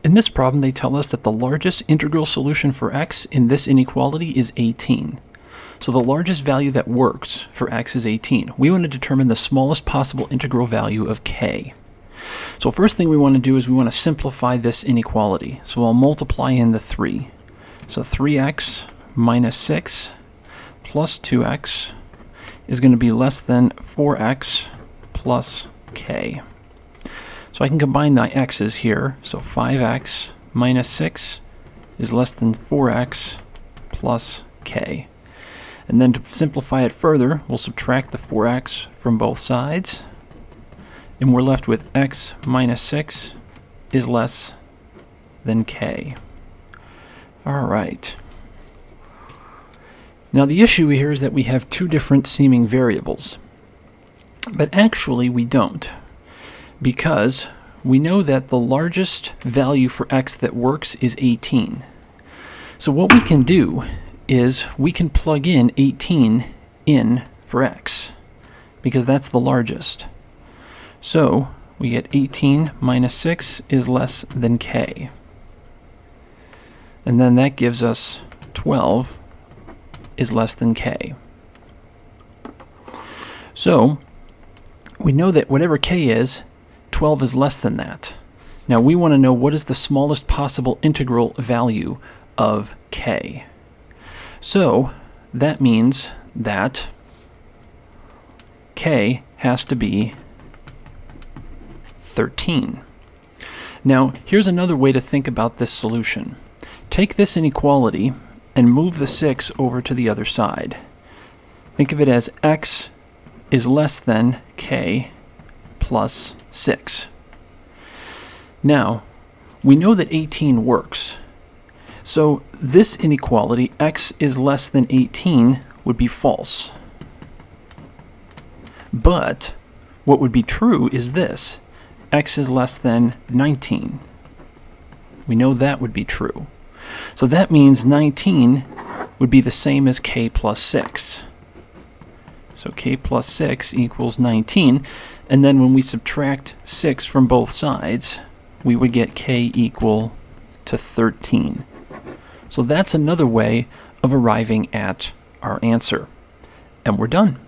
In this problem, they tell us that the largest integral solution for x in this inequality is 18. So the largest value that works for x is 18. We want to determine the smallest possible integral value of k. So first thing we want to do is we want to simplify this inequality. So I'll multiply in the 3. So 3x minus 6 plus 2x is going to be less than 4x plus k. So I can combine my x's here. So 5x minus 6 is less than 4x plus k. And then to simplify it further, we'll subtract the 4x from both sides. And we're left with x minus 6 is less than k. All right. Now the issue here is that we have two different seeming variables. But actually we don't, because we know that the largest value for x that works is 18. So what we can do is we can plug in 18 in for x, because that's the largest. So we get 18 minus 6 is less than k. And then that gives us 12 is less than k. So we know that whatever k is, 12 is less than that. Now we want to know what is the smallest possible integral value of k. So that means that k has to be 13. Now here's another way to think about this solution. Take this inequality and move the 6 over to the other side. Think of it as x is less than k plus 6. Now, we know that 18 works. So this inequality, x is less than 18, would be false. But what would be true is this. X is less than 19. We know that would be true. So that means 19 would be the same as k plus 6. So k plus 6 equals 19. And then when we subtract 6 from both sides, we would get k equal to 13. So that's another way of arriving at our answer. And we're done.